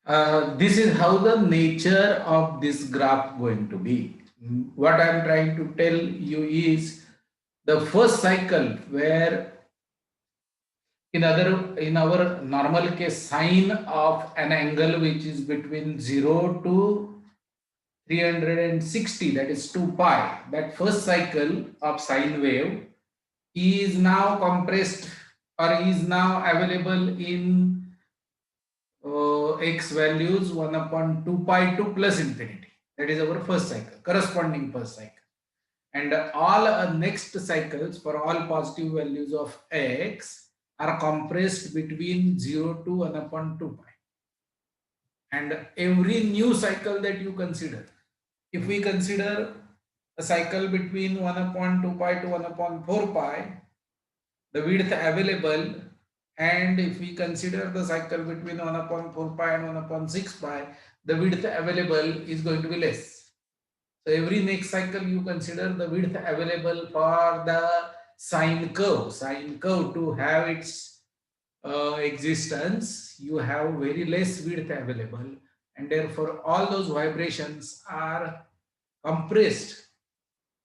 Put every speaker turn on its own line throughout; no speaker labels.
This is how the nature of this graph going to be. What I am trying to tell you is the first cycle where in our normal case sine of an angle which is between 0 to 360, that is 2 pi, that first cycle of sine wave is now compressed or is now available in x values 1 upon 2 pi to plus infinity. That is our first cycle, corresponding first cycle. And all next cycles for all positive values of x are compressed between 0 to 1 upon 2 pi. And every new cycle that you consider, if we consider a cycle between 1 upon 2 pi to 1 upon 4 pi, the width available, and if we consider the cycle between 1 upon 4 pi and 1 upon 6 pi, the width available is going to be less. So every next cycle you consider the width available for the sine curve to have its existence, you have very less width available, and therefore all those vibrations are compressed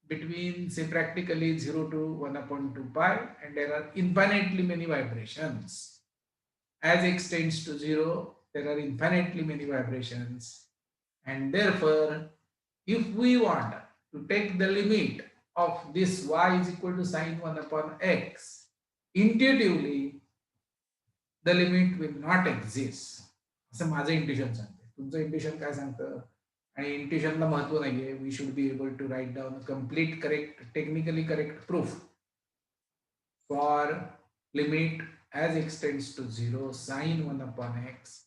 between, say, practically 0 to 1 upon 2 pi, and there are infinitely many vibrations. As x tends to 0, there are infinitely many vibrations, and therefore if we want to take the limit of this y is equal to sine 1 upon x, intuitively the limit will not exist. असं माझं intuition सांगते. तुमचं intuition काय सांगतं? आणि इंट्युशनला महत्व नाहीये. We should be able to write down complete correct, technically correct proof for limit as x tends to 0, sine 1 upon x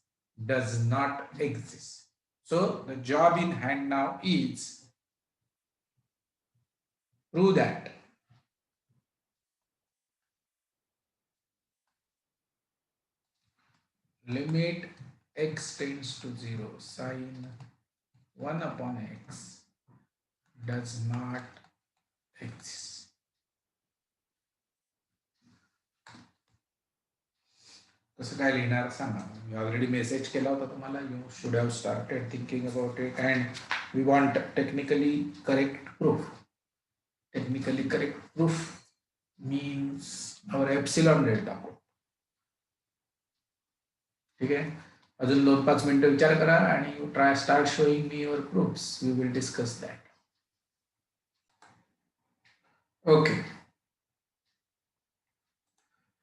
does not exist. So the job in hand now is prove that limit x tends to 0, sine 1 upon x does not exist. कसं काय लिहिणार सांगा. मी already message केला होता तुम्हाला. You should have started thinking about it and we want technically correct proof. Technically correct proof means our epsilon delta code. ठीक आहे. अजून 2-5 मिनिटं विचार करा आणि you try start showing me your proofs. We will discuss that. Okay.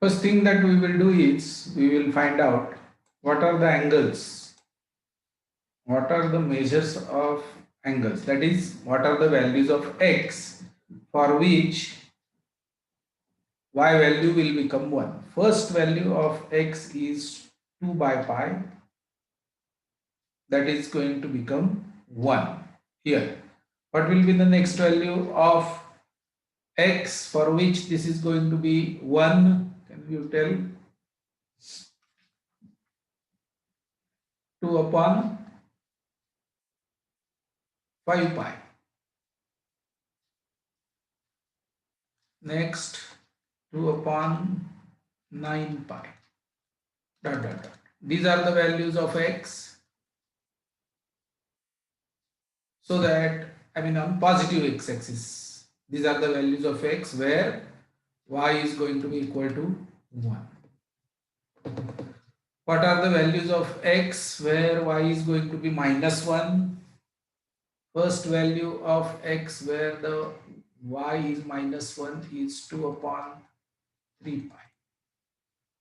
First thing that we will do is we will find out what are the angles, what are the measures of angles, that is what are the values of x for which y value will become 1. First value of x is 2 by pi, that is going to become 1 here. What will be the next value of x for which this is going to be 1? You tell 2 upon 5 pi. Next 2 upon 9 pi. Dot dot dot. These are the values of x. So that, I mean, on positive x-axis, these are the values of x where y is going to be equal to 1. What are the values of x where y is going to be minus 1? First value of x where the y is minus 1 is 2 upon 3 pi.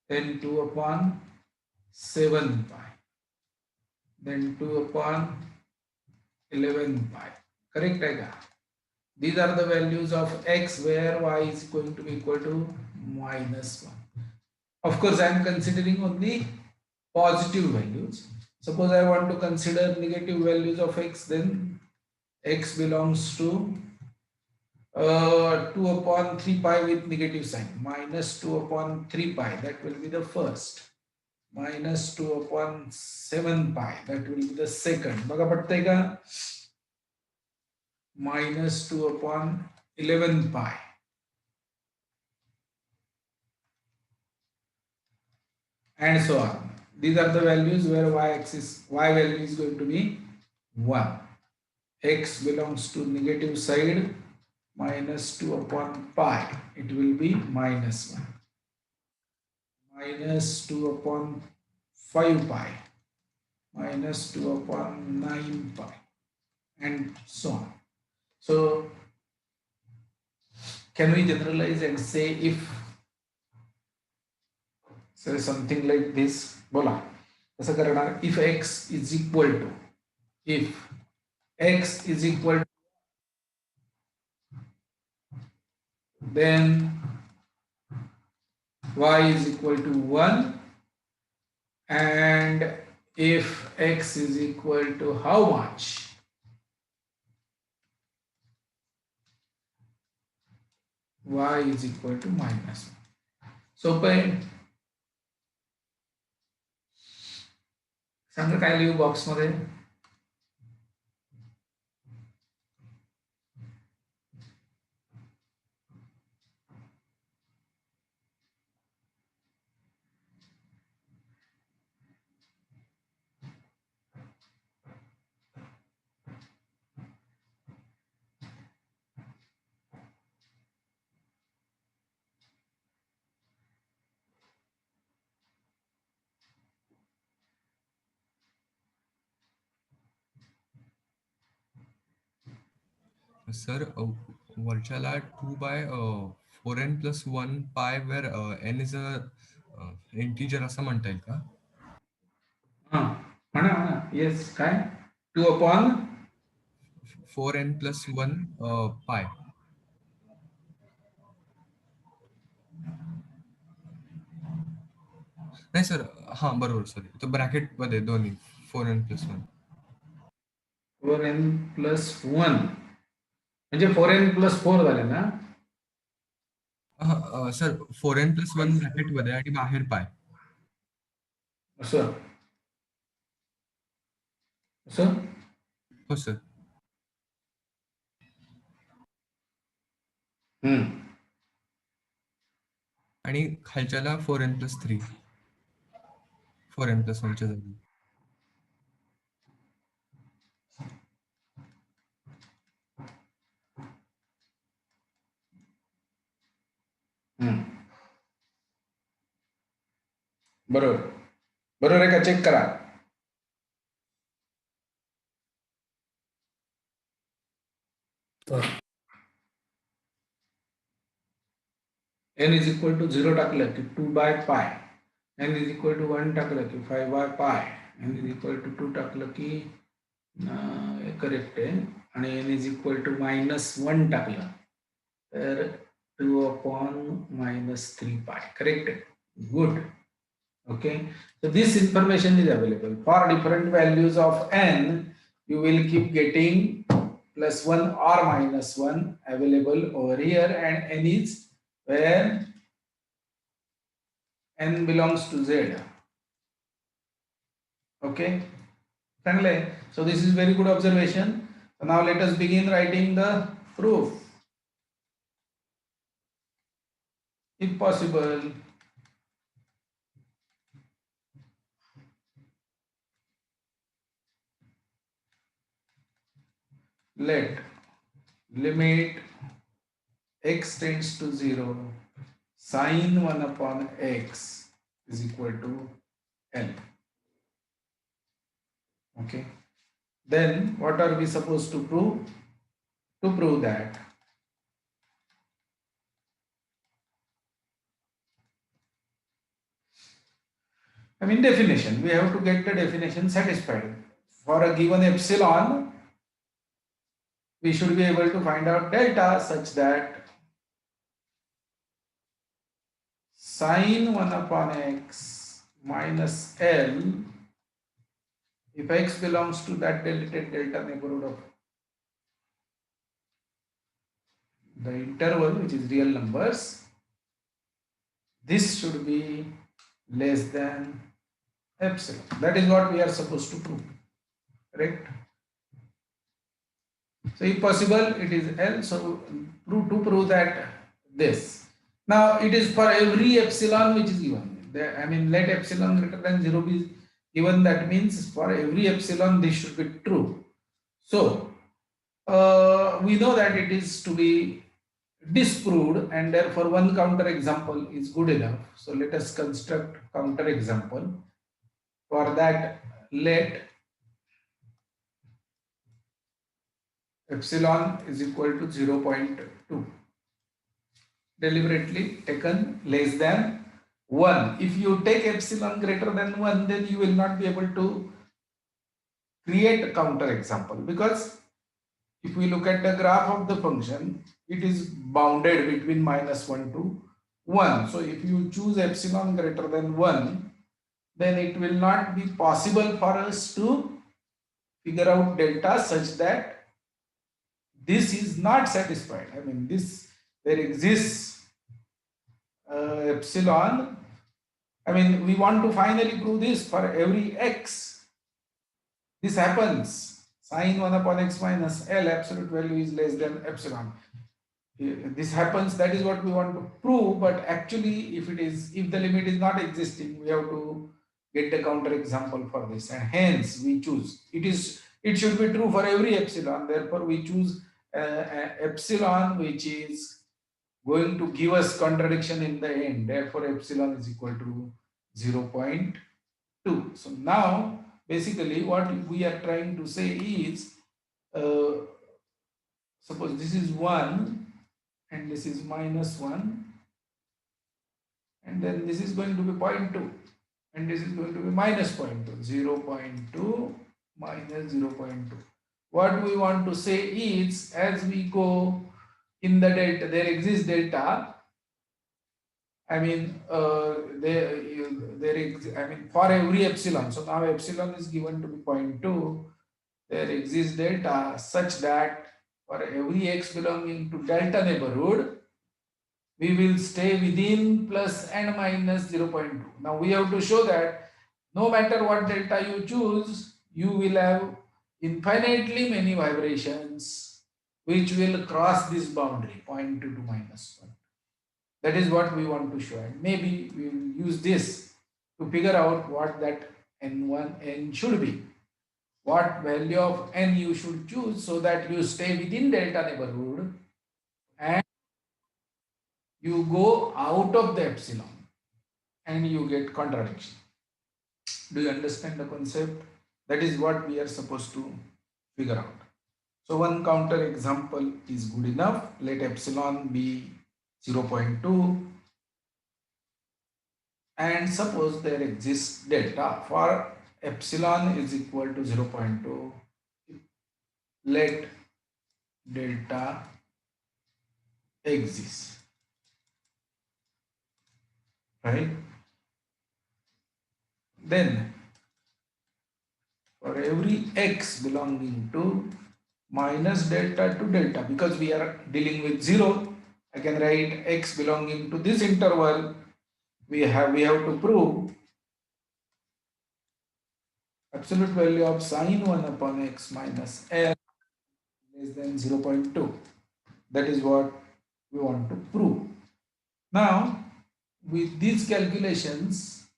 Then 2 upon 7 pi. Then 2 upon 11 pi. Correct, Aga? These are the values of x where y is going to be equal to minus 1. Of course, I am considering only positive values. Suppose I want to consider negative values of x, then x belongs to 2 upon 3 pi with negative sign. Minus 2 upon 3 pi, that will be the first. Minus 2 upon 7 pi, that will be the second. बघा पडतंय का? Minus 2 upon 11 pi. And so on. these are the values where y value is going to be 1. X belongs to negative side, minus 2 upon pi. It will be minus 1. Minus 2 upon 5 pi. Minus 2 upon 9 pi. And so on. So, can we generalize and say if say something like this? बोला कसं करणार? If x is equal to, if x is equal to, then y is equal to 1, and if x is equal to how much? Y is equal to minus 1. सोपं आहे. सांगा काय लिहू box मध्ये?
Sir वरच्याला 2/4n plus 1 pi where n is a integer असं म्हणता येईल का?
म्हणा म्हणा. येस काय? 2 upon
4n plus 1 pi. नाही सर, हा बरोबर सॉरी, तो ब्रॅकेट मध्ये दोन्ही 4n plus 1.
4n plus 1 म्हणजे 4n plus 4 झाले ना?
सर 4n plus 1 ब्रॅकेट मध्ये आणि बाहेर पाय.
असं असं
हो सर. आणि खालच्याला 4n plus 3, 4n plus 1 च्या जागी.
बरोबर बरोबर आहे का? चेक करा. n is equal to 0 टाकलं की 2 by pi, n is equal to 1 टाकलं की 5 by pi, n is equal to 2 टाकलं की करेक्ट आहे, आणि n is equal to -1 टाकलं तर 2 upon -3 pi. Correct? Good. Okay, so this information is available for different values of n. You will keep getting +1 or -1 available over here, and n is where n belongs to z. Okay, so this is very good observation. So now let us begin writing the proof. If possible, let limit x tends to 0, sin 1 upon x is equal to L. Okay, then what are we supposed to prove? To prove that definition, we have to get the definition satisfied. For a given epsilon, we should be able to find out delta such that sin 1 upon x minus L, if x belongs to that delta neighborhood of the interval, which is real numbers, this should be less than epsilon. That is what we are supposed to prove. Correct? So if possible, it is L. So to prove that this. Now it is for every epsilon which is given. Let epsilon greater than 0 be Given that means for every epsilon this should be true. So we know that it is to be disproved, and therefore one counter example is good enough. So let us construct counter example. For that, let epsilon is equal to 0.2, deliberately taken less than 1. If you take epsilon greater than 1, then you will not be able to create a counter example, because if we look at the graph of the function, it is bounded between -1 to 1. So if you choose epsilon greater than 1, then it will not be possible for us to figure out delta such that this is not satisfied. I mean, this there exists epsilon. I mean, we want to finally prove this for every x. This happens. Sine 1 upon x minus L absolute value is less than epsilon. This happens, that is what we want to prove, but actually if the limit is not existing, we have to get the counter example for this, and hence we choose it should be true for every epsilon. Therefore we choose epsilon which is going to give us contradiction in the end. Therefore epsilon is equal to 0.2. So now basically what we are trying to say is, suppose this is 1 and this is -1, and then this is going to be 0.2 and this is going to be minus 0.2, 0.2 minus 0.2. What we want to say is, as we go in the delta, there exists delta. I mean, for every epsilon. So now epsilon is given to be 0.2. There exists delta such that for every x belonging to delta neighborhood, we will stay within plus and minus 0.2. Now we have to show that no matter what delta you choose, you will have infinitely many vibrations which will cross this boundary 0.2 to -1. That is what we want to show, and maybe we will use this to figure out what that n should be, what value of n you should choose so that you stay within delta neighborhood and you go out of the epsilon and you get contradiction. Do you understand the concept? That is what we are supposed to figure out. So one counter example is good enough. Let epsilon be 0.2, and suppose there exists delta for epsilon is equal to 0.2. Let delta exist, right? Then for every x belonging to minus delta to delta, because we are dealing with 0, I can write x belonging to this interval. We have to prove absolute value of sine 1 upon x minus L less than 0.2. That is what we want to prove. Now, with these calculations,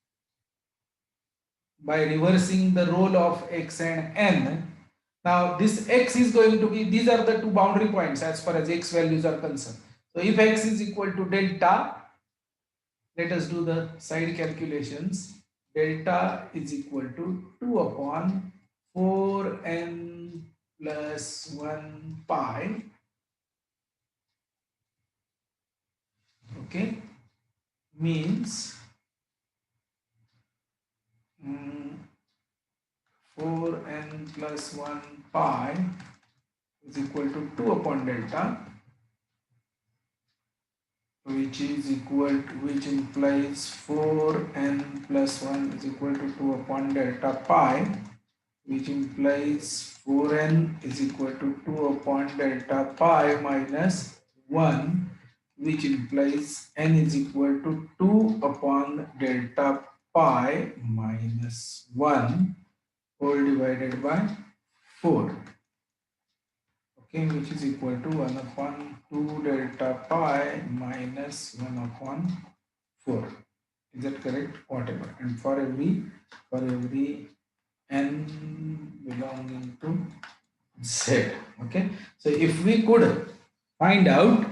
by reversing the role of x and n, now this x is going to be, these are the two boundary points as far as x values are concerned. So if x is equal to delta, let us do the side calculations. Delta is equal to 2 upon 4n plus 1 pi. Okay, means 4n plus 1 pi is equal to 2 upon delta, which implies 4n plus 1 is equal to 2 upon delta pi, which implies 4n is equal to 2 upon delta pi minus 1, which implies n is equal to 2 upon delta pi minus 1 whole divided by 4. Okay, which is equal to 1 upon 2 delta pi minus 1 upon 4. Is that correct? Whatever. And for every n belonging to z. Okay. So if we could find out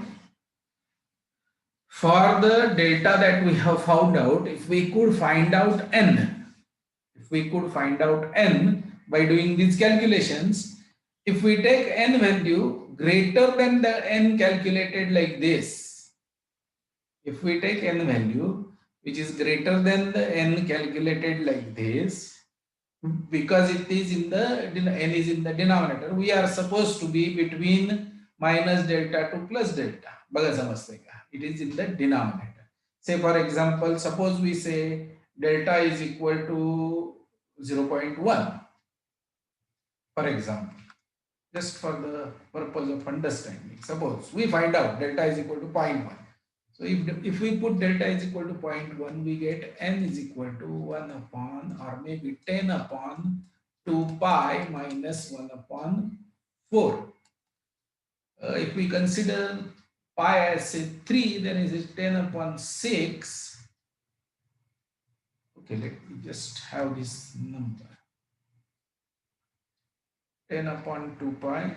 for the delta that we have found out, if we could find out n, if we could find out n by doing these calculations, if we take n value greater than the n calculated like this, if we take n value which is greater than the n calculated like this, because it is in the n is in the denominator, we are supposed to be between minus delta to plus delta. बघा समजते का? It is in the denominator. Say for example, suppose we say delta is equal to 0.1, for example, just for the purpose of understanding. Suppose we find out delta is equal to 0.1. So if we put delta is equal to 0.1, we get n is equal to 1 upon or maybe 10 upon 2 pi minus 1 upon 4. If we consider pi as say 3, then it is 10 upon 6. Okay, let me just have this number. 10 upon 2 pi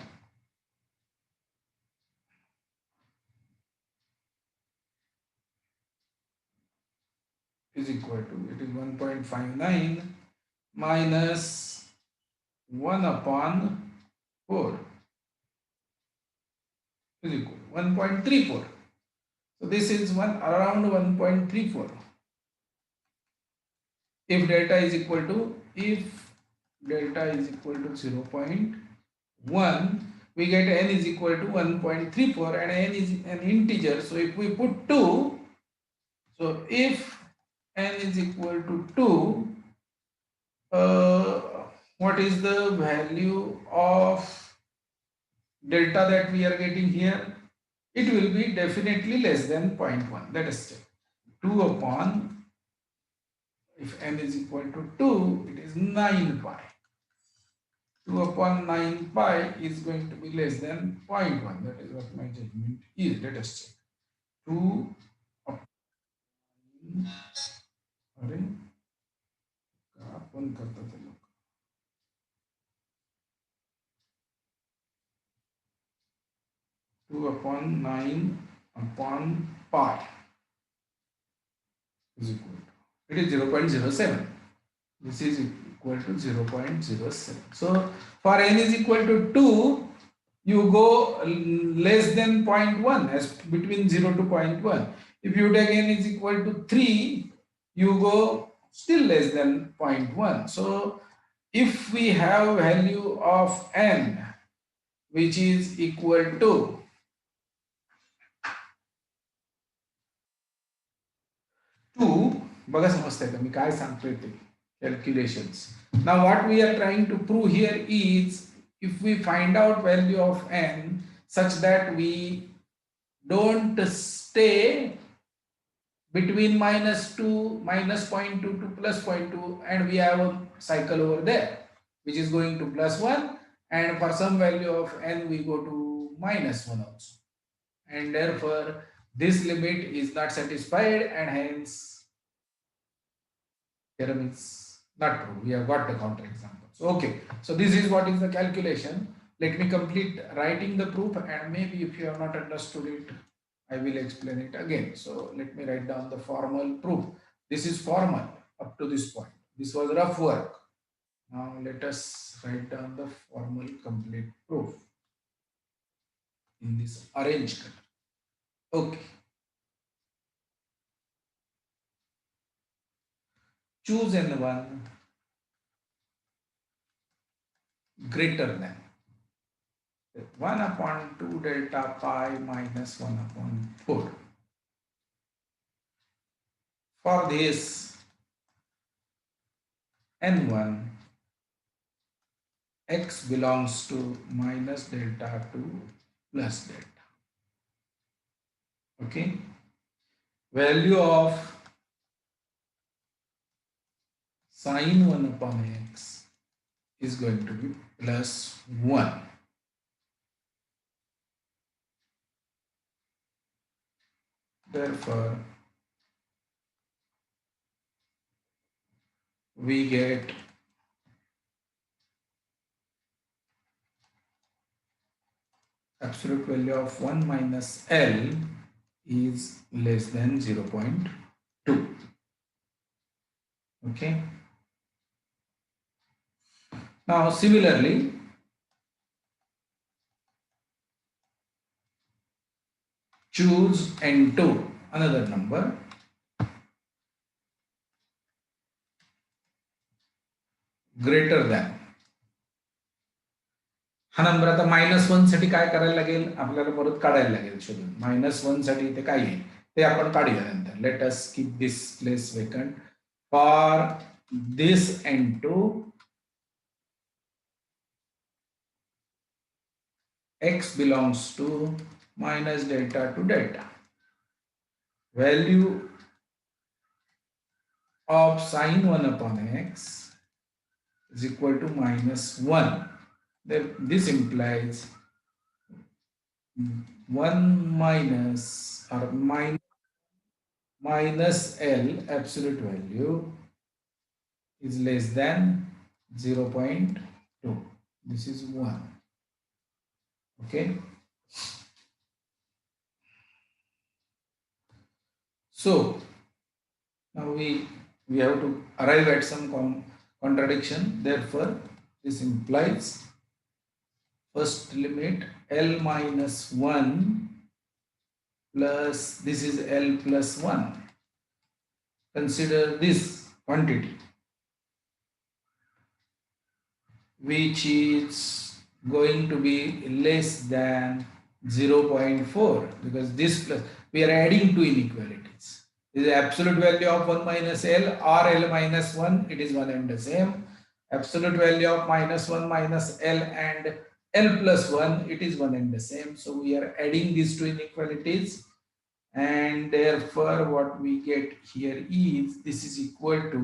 is equal to, it is 1.59 minus 1 upon 4 is equal to 1.34. So this is around 1.34. If delta is equal to 0.1, we get n is equal to 1.34 and n is an integer. So if we put 2, so if n is equal to 2, what is the value of delta that we are getting here? It will be definitely less than 0.1. Let us check. 2 upon, if n is equal to 2, it is 9 pi. 2 upon 9 pi is going to be less than 0.1. That is what my judgment is. Let us check. 2 upon, अरे आपण करता ते लोक. 2 upon 9 upon pi is equal to, it is 0.07. This is equal to 0.07. So for n is equal to 2, you go less than 0.1, as between 0 to 0.1. If you take n is equal to 3, you go still less than 0.1. So if we have value of n which is equal to 2, बघा समजतंय का मी काय सांगतोय ते calculations. Now what we are trying to prove here is, if we find out value of n such that we don't stay between -2, -0.2 to +0.2, and we have a cycle over there which is going to +1, and for some value of n we go to -1 also, and therefore this limit is not satisfied and hence theorem is not true. We have got the counter examples. Okay, so this is what is the calculation. Let me complete writing the proof, and maybe if you have not understood it, I will explain it again. So let me write down the formal proof. This is formal up to this point. This was rough work. Now let us write down the formal complete proof in this orange color. Okay. Choose n1 greater than 1 upon 2 delta pi minus 1 upon 4. For this n1, x belongs to minus delta to plus delta. Okay. Value of sine 1 upon x is going to be plus 1. Therefore, we get absolute value of 1 minus L is less than 0.2. Okay. Now similarly, choose N2, another number, greater than. हा number आता -1 साठी काय करायला लागेल, आपल्याला परत काढायला लागेल शोधून. -1 साठी इथे काय आहे ते आपण काढूया नंतर. Let us keep this place vacant. For this N2, x belongs to minus delta to delta. Value of sine 1 upon x is equal to -1. Then this implies 1 minus or minus L absolute value is less than 0.2. This is 1. Okay. So now we have to arrive at some contradiction. Therefore, this implies first limit L minus 1 plus this is L plus 1. Consider this quantity which is going to be less than 0.4, because this plus we are adding two inequalities. This is the absolute value of 1 minus L or L minus 1, it is one and the same. Absolute value of -1 minus L and L plus 1, it is one and the same. So we are adding these two inequalities, and therefore what we get here is this is equal to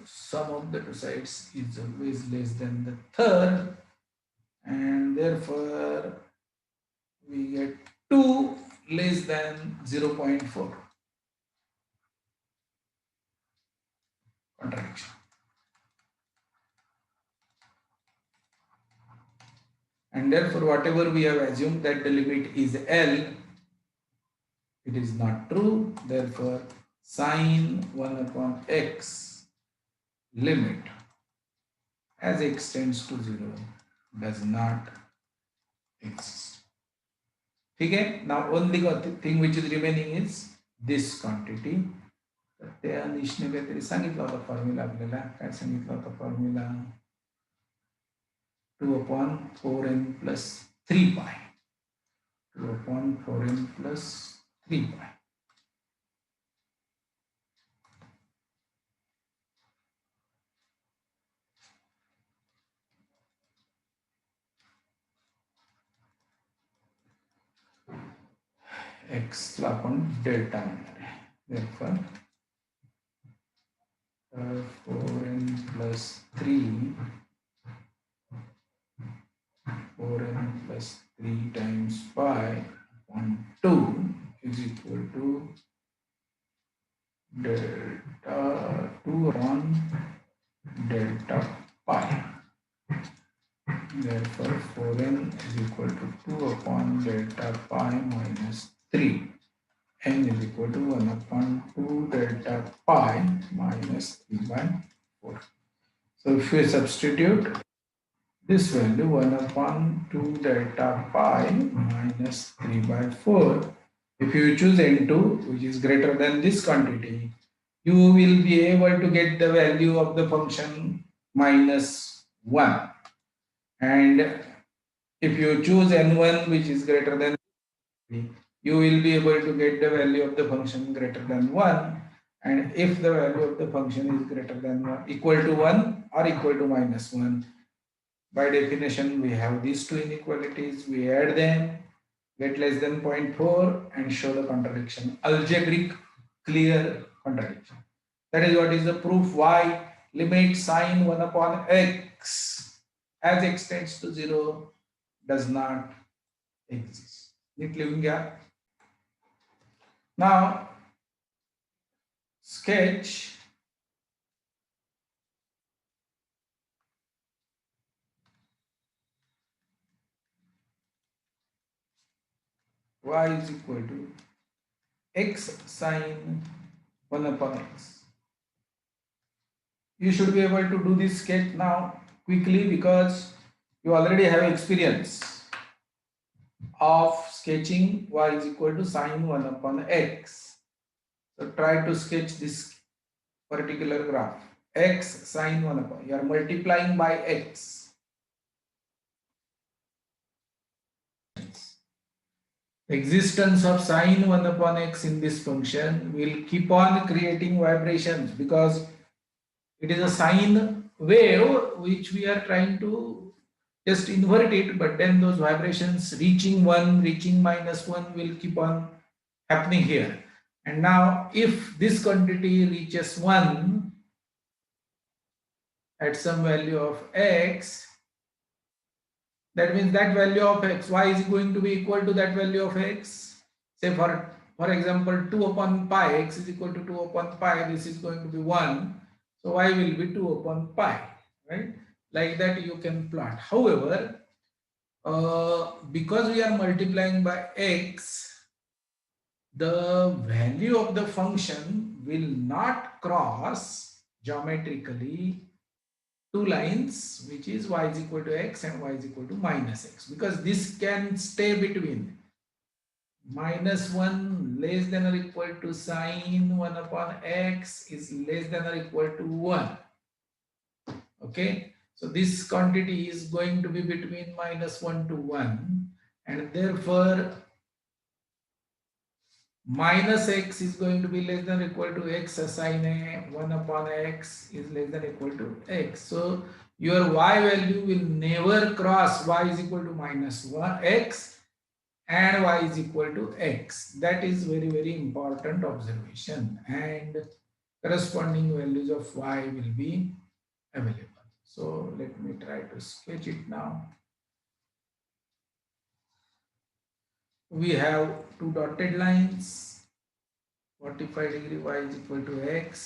sum of the two sides is always less than the third, and therefore we get 2 less than 0.4. Contradiction. And therefore whatever we have assumed that the limit is L, it is not true. Therefore sine 1 upon x limit as x tends to 0 does not exist. Okay, now only thing which is remaining is this quantity. तर ते अनिशने काहीतरी सांगितलं होतं formula, आपल्याला काय सांगितलं होतं formula, 2/4n plus 3 pi. 2/4n plus 3 pi. x ला आपण डेल्टा म्हणणार आहे. Therefore 4n plus 3 4n plus 3 times pi upon 2 is equal to delta 2 on delta pi. Therefore 4n is equal to 2 upon delta pi minus 3. N is equal to 1 upon 2 delta pi minus 3 by 4. So if we substitute this value 1 upon 2 delta pi minus 3 by 4, if you choose N2 which is greater than this quantity, you will be able to get the value of the function -1. And if you choose N1 which is greater than 3, you will be able to get the value of the function greater than 1. And if the value of the function is greater than 1, equal to 1 or equal to -1, by definition we have these two inequalities, we add them, get less than 0.4 and show the contradiction, algebraic clear contradiction. That is what is the proof why limit sine 1 upon x as x tends to 0 does not exist. NEET लिहून घ्या. Now sketch y is equal to x sine 1 upon x. You should be able to do this sketch now quickly because you already have experience of sketching y is equal to sine 1 upon x. So try to sketch this particular graph. X sine 1 upon, you are multiplying by x. Existence of sine 1 upon x in this function will keep on creating vibrations because it is a sine wave which we are trying to just invert it, but then those vibrations reaching 1, reaching -1 will keep on happening here. And now if this quantity reaches 1 at some value of x, that means that value of x, y is going to be equal to that value of x. Say for example 2 upon pi, x is equal to 2 upon pi, this is going to be 1. So y will be 2 upon pi, right? Like that you can plot. However, because we are multiplying by x, the value of the function will not cross geometrically two lines, which is y is equal to x and y is equal to -x, because this can stay between -1 less than or equal to sine 1 upon x is less than or equal to 1. Okay, so this quantity is going to be between -1 to 1, and therefore -x is going to be less than or equal to x sine a 1 upon x is less than or equal to x. So your y value will never cross y is equal to -1 x and y is equal to x. That is very important observation, and corresponding values of y will be available. So let me try to sketch it now. We have two dotted lines, 45 degree, y is equal to x,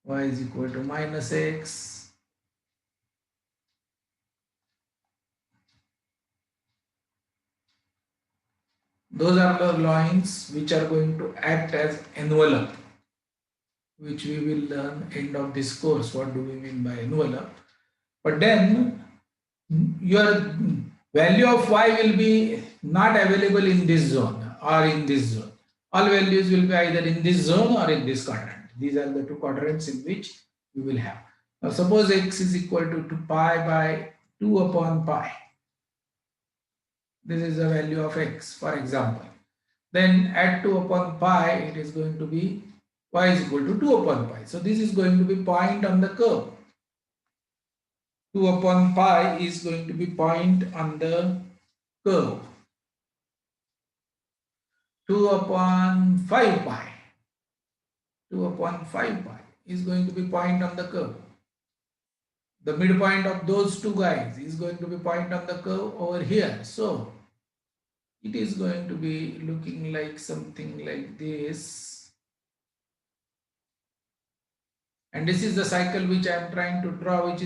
y is equal to -x. Those are the lines which are going to act as envelope, which we will learn end of this course. What do we mean by envelope? But then your value of y will be not available in this zone or in this zone. All values will be either in this zone or in this quadrant. These are the two quadrants in which we will have. Now suppose x is equal to 2 pi by 2 upon pi. This is the value of x, for example. Then at 2 upon pi, it is going to be y is equal to 2 upon pi. So this is going to be point on the curve. 2 upon pi is going to be point on the curve. 2 upon 5 pi. 2 upon 5 pi is going to be point on the curve. The midpoint of those two guys is going to be point on the curve over here. So it is going to be looking like something like this. And this is the cycle which I am trying to draw, which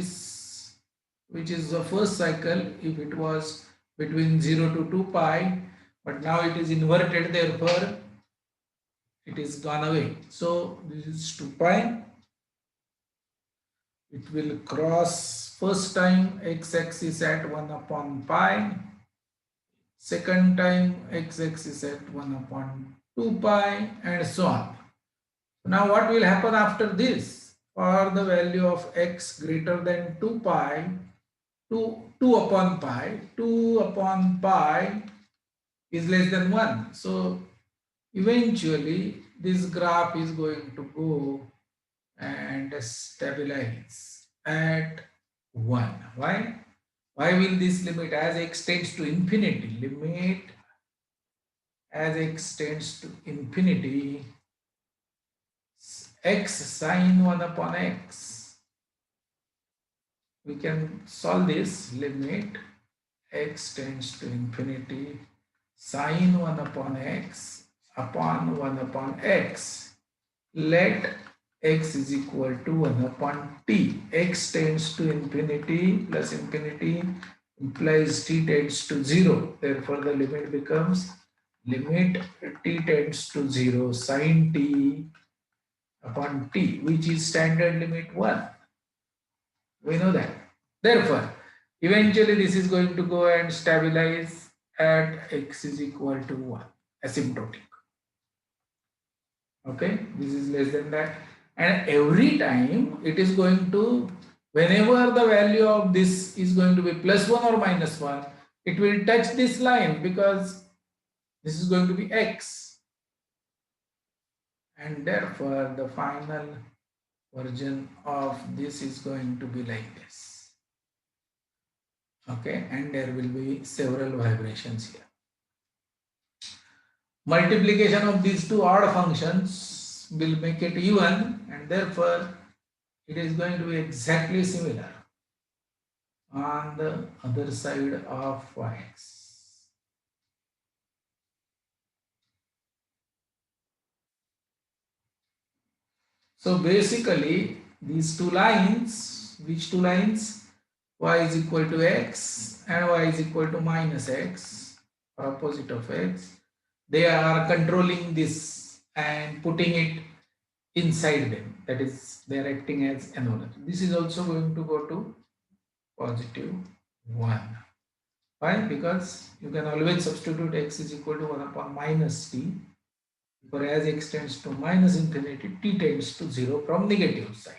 is the first cycle if it was between 0 to 2 pi, but now it is inverted, therefore it is gone away. So this is 2 pi. It will cross first time x-axis at 1 upon pi, second time x-axis at 1 upon 2 pi, and so on. Now what will happen after this? For the value of x greater than 2 pi, 2 upon pi, 2 upon pi is less than 1. So eventually this graph is going to go and stabilize at 1. Why? Why will this limit as x tends to infinity? Limit as x tends to infinity, x sine 1 upon x. We can solve this. Limit x tends to infinity, sine 1 upon x upon 1 upon x. Let x is equal to 1 upon t. X tends to infinity plus infinity implies t tends to 0. Therefore, the limit becomes limit t tends to 0 sine t upon t, which is standard limit 1. We know that. Therefore, eventually this is going to go and stabilize at x is equal to 1, asymptotic. Okay, this is less than that. And every time it is going to, whenever the value of this is going to be plus 1 or minus 1, it will touch this line because this is going to be x. And therefore, the final version of this is going to be like this. Okay, and there will be several vibrations here. Multiplication of these two odd functions will make it even, and therefore it is going to be exactly similar on the other side of x. So basically these two lines, which two lines? Y is equal to x and y is equal to minus x, or opposite of x. They are controlling this and putting it inside them. That is, they are acting as envelope. This is also going to go to positive 1. Why? Because you can always substitute x is equal to 1 upon minus t. For as x tends to minus infinity, t tends to 0 from negative side.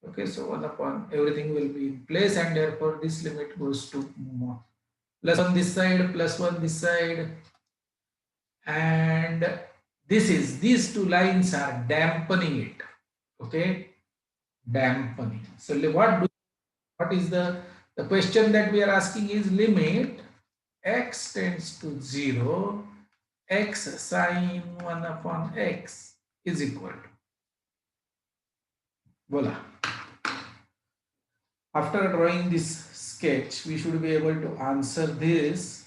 Okay, so 1 upon everything will be in place, and therefore this limit goes to plus 1 this side, plus 1 this side, and these two lines are dampening it. Okay, dampening. So what is the question that we are asking is limit x tends to 0, x sine 1 upon x is equal to. Voila. After drawing this sketch, we should be able to answer this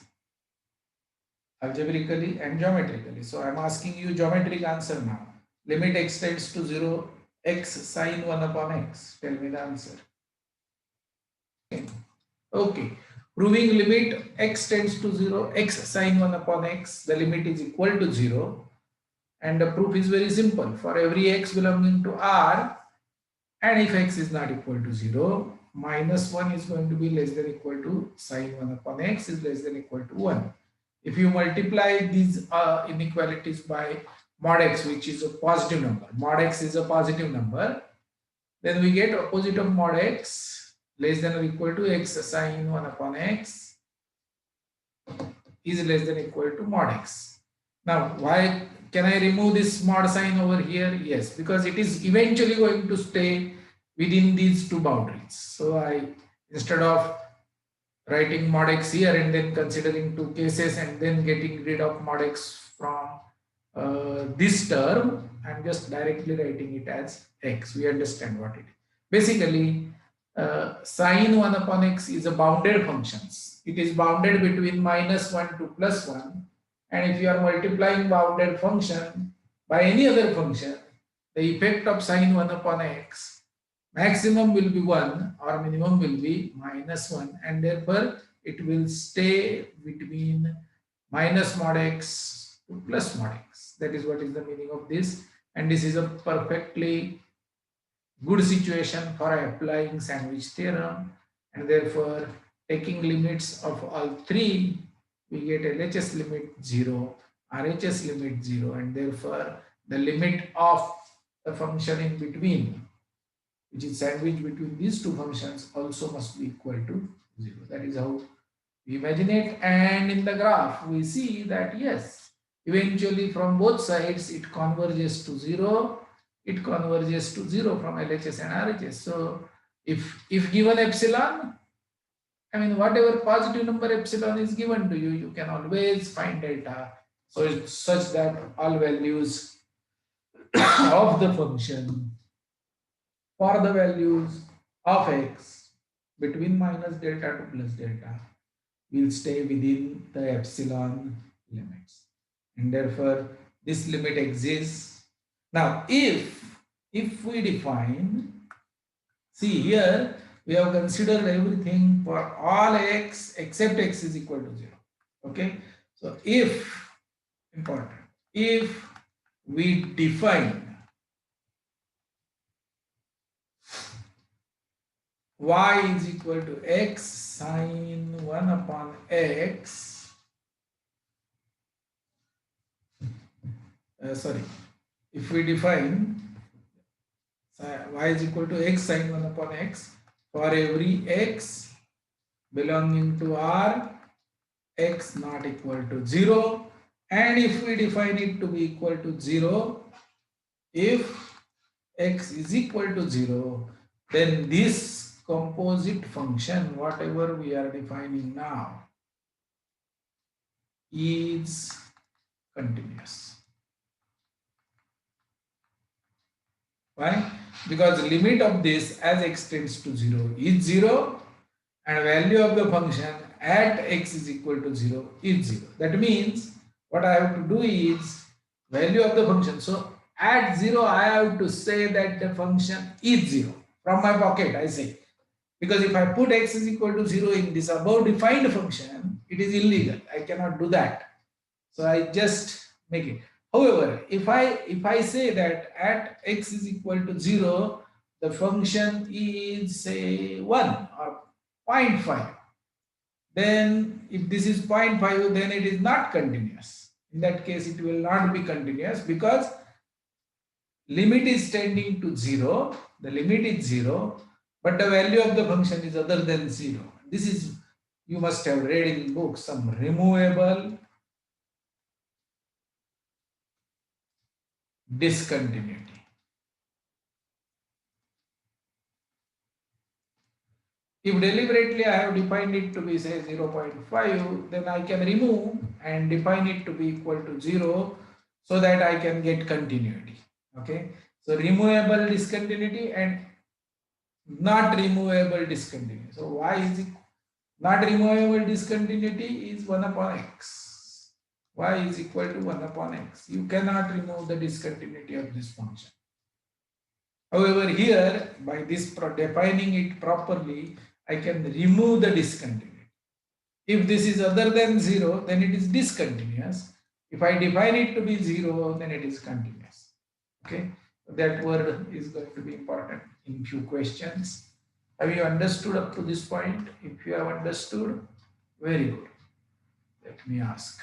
algebraically and geometrically. So I am asking you geometric answer now. Limit x tends to 0, x sine 1 upon x. Tell me the answer. Okay. Proving limit x tends to 0, x sine 1 upon x, the limit is equal to 0. And the proof is very simple. For every x belonging to R, and if x is not equal to 0, minus 1 is going to be less than equal to sine 1 upon x is less than equal to 1. If you multiply these inequalities by mod x, which is a positive number, mod x is a positive number, then we get opposite of mod x less than or equal to x sine 1 upon x is less than equal to mod x. Now, why can I remove this mod sign over here? Yes, because it is eventually going to stay within these two boundaries. So instead of writing mod x here and then considering two cases and then getting rid of mod x from this term, I'm just directly writing it as x. We understand what it is. Basically, sine 1 upon x is a bounded function. It is bounded between minus 1 to plus 1. And if you are multiplying bounded function by any other function, the effect of sine 1 upon x, maximum will be 1 or minimum will be minus 1, and therefore it will stay between minus mod x to plus mod x. That is what is the meaning of this, and this is a perfectly good situation for applying sandwich theorem, and therefore taking limits of all three, we get LHS limit 0, RHS limit 0, and therefore the limit of the function in between, which is sandwich between these two functions, also must be equal to 0. That is how we imagine it, and in the graph we see that yes, eventually from both sides it converges to 0. It converges to 0 from LHS and RHS. So if given epsilon, I mean whatever positive number epsilon is given to you, you can always find delta. So it's such that all values of the function for the values of x between minus delta to plus delta will stay within the epsilon limits, and therefore this limit exists. Now if if we define, see here, we have considered everything for all x except x is equal to 0. Okay. So if, important, if we define y is equal to x sine 1 upon x, sorry, if we define y is equal to x sine 1 upon x for every x belonging to R, x not equal to 0, and if we define it to be equal to 0, if x is equal to 0, then this composite function, whatever we are defining now, is continuous. Why? Because limit of this as x tends to 0 is 0, and value of the function at x is equal to 0 is 0. That means what I have to do is value of the function. So at 0 I have to say that the function is 0 from my pocket, I say. Because if I put x is equal to 0 in this above defined function, it is illegal. I cannot do that. So I just make it. However, if I say that at x is equal to 0, the function is say 1 or 0.5, then if this is 0.5, then it is not continuous. In that case, it will not be continuous because limit is tending to 0, the limit is 0, but the value of the function is other than 0. This is, you must have read in books, some removable discontinuity. If deliberately I have defined it to be say 0.5, then I can remove and define it to be equal to 0 so that I can get continuity. Okay. So removable discontinuity and not removable discontinuity. So y is not removable discontinuity is 1 upon x. Y is equal to 1 upon x. You cannot remove the discontinuity of this function. However, here by this defining it properly, I can remove the discontinuity. If this is other than 0, then it is discontinuous. If I define it to be 0, then it is continuous. Okay, that word is going to be important in few questions. Have you understood up to this point? If you have understood, very good. Let me ask.